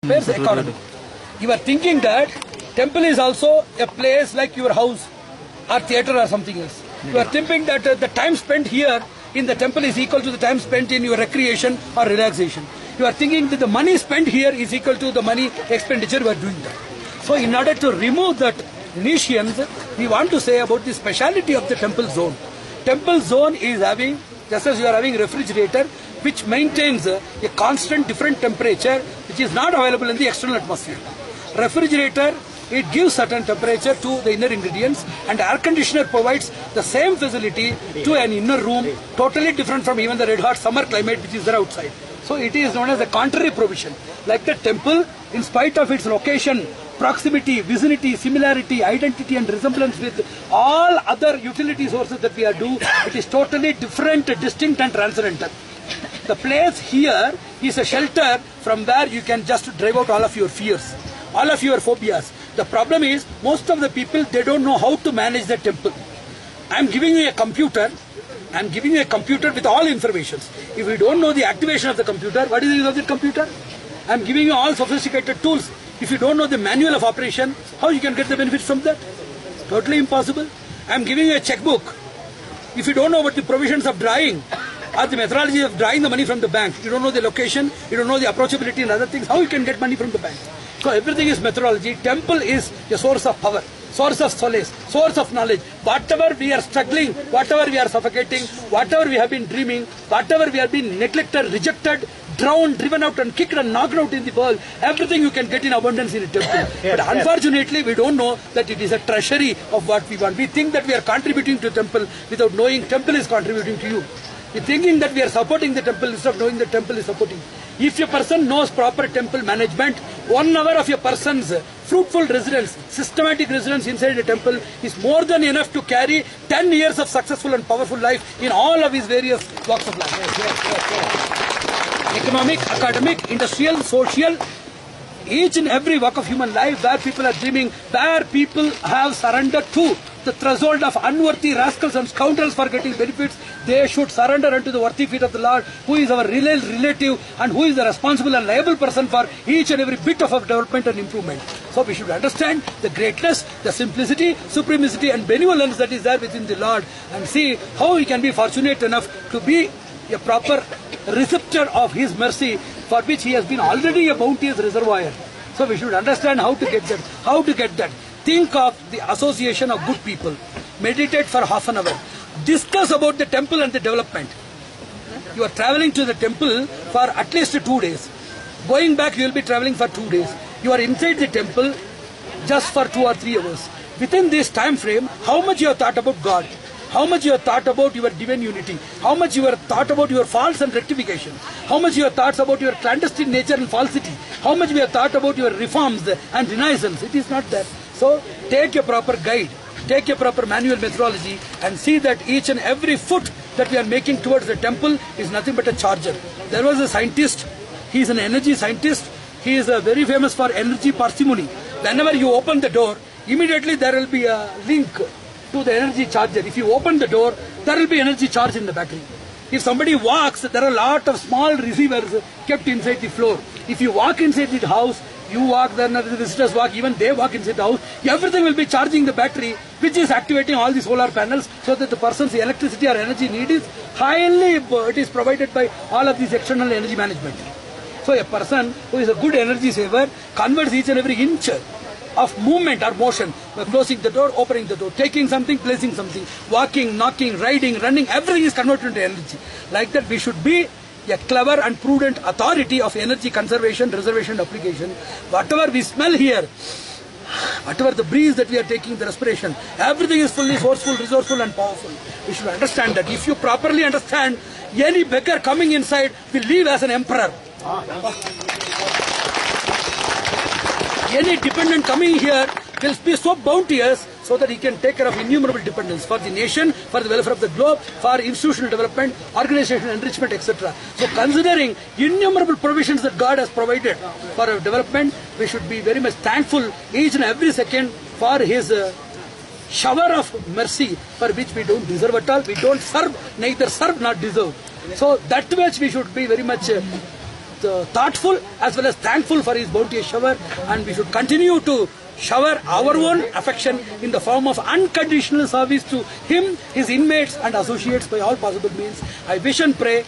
Where's economy? You are thinking that temple is also a place like your house or theatre or something else. You are thinking that the time spent here in the temple is equal to the time spent in your recreation or relaxation. You are thinking that the money spent here is equal to the money expenditure you are doing that. So in order to remove that nescience, we want to say about the speciality of the temple zone. Temple zone is having, just as you are having refrigerator, which maintains a constant different temperature which is not available in the external atmosphere. Refrigerator, it gives certain temperature to the inner ingredients, and air conditioner provides the same facility to an inner room, totally different from even the red hot summer climate which is there outside. So it is known as a contrary provision. Like the temple, in spite of its location, proximity, vicinity, similarity, identity and resemblance with all other utility sources that we are do, it is totally different, distinct and transcendental. The place here is a shelter from where you can just drive out all of your fears, all of your phobias. The problem is, most of the people, they don't know how to manage the temple. I am giving you a computer. I am giving you a computer with all information. If you don't know the activation of the computer, what is the use of the computer? I am giving you all sophisticated tools. If you don't know the manual of operation, how you can get the benefits from that? Totally impossible. I am giving you a checkbook. If you don't know what the provisions of drawing or the methodology of drawing the money from the bank, you don't know the location, you don't know the approachability and other things, how you can get money from the bank? So everything is methodology. Temple is a source of power, source of solace, source of knowledge. Whatever we are struggling, whatever we are suffocating, whatever we have been dreaming, whatever we have been neglected, rejected, drowned, driven out and kicked and knocked out in the world, everything you can get in abundance in a temple. But unfortunately, we don't know that it is a treasury of what we want. We think that we are contributing to temple without knowing temple is contributing to you. We are thinking that we are supporting the temple instead of knowing the temple is supporting. If a person knows proper temple management, 1 hour of a person's fruitful residence, systematic residence inside the temple is more than enough to carry 10 years of successful and powerful life in all of his various walks of life. Economic, academic, industrial, social, each and every walk of human life where people are dreaming, where people have surrendered to the threshold of unworthy rascals and scoundrels for getting benefits, they should surrender unto the worthy feet of the Lord, who is our real relative and who is the responsible and liable person for each and every bit of our development and improvement. So we should understand the greatness, the simplicity, supremacy and benevolence that is there within the Lord, and see how we can be fortunate enough to be a proper receptor of His mercy, for which He has been already a bounteous reservoir. So we should understand how to get that. How to get that. Think of the association of good people. Meditate for half an hour. Discuss about the temple and the development. You are traveling to the temple for at least 2 days. Going back, you will be traveling for 2 days. You are inside the temple just for 2 or 3 hours. Within this time frame, how much you have thought about God? How much you have thought about your divine unity? How much you have thought about your faults and rectification? How much you have thought about your clandestine nature and falsity? How much we have thought about your reforms and renaissance? It is not there. So take a proper guide, take a proper manual methodology, and see that each and every foot that we are making towards the temple is nothing but a charger. There was a scientist, he is an energy scientist, he is very famous for energy parsimony. Whenever you open the door, immediately there will be a link to the energy charger. If you open the door, there will be energy charge in the battery. If somebody walks, there are a lot of small receivers kept inside the floor. If you walk inside the house, you walk, then the visitors walk, even they walk inside the house, everything will be charging the battery, which is activating all the solar panels, so that the person's electricity or energy need is highly, it is provided by all of these external energy management. So a person who is a good energy saver converts each and every inch of movement or motion by closing the door, opening the door, taking something, placing something, walking, knocking, riding, running, everything is converted into energy. Like that, we should be a clever and prudent authority of energy conservation, reservation, application. Whatever we smell here, whatever the breeze that we are taking, the respiration, everything is fully forceful, resourceful and powerful. We should understand that. If you properly understand, any beggar coming inside will leave as an emperor. Any dependent coming here will be so bounteous so that he can take care of innumerable dependents for the nation, for the welfare of the globe, for institutional development, organizational enrichment, etc. So considering innumerable provisions that God has provided for our development, we should be very much thankful each and every second for His shower of mercy, for which we don't deserve at all. We don't serve, neither serve nor deserve. So that much we should be very much thoughtful as well as thankful for his bounteous shower, and we should continue to shower our own affection in the form of unconditional service to him, his inmates and associates by all possible means. I wish and pray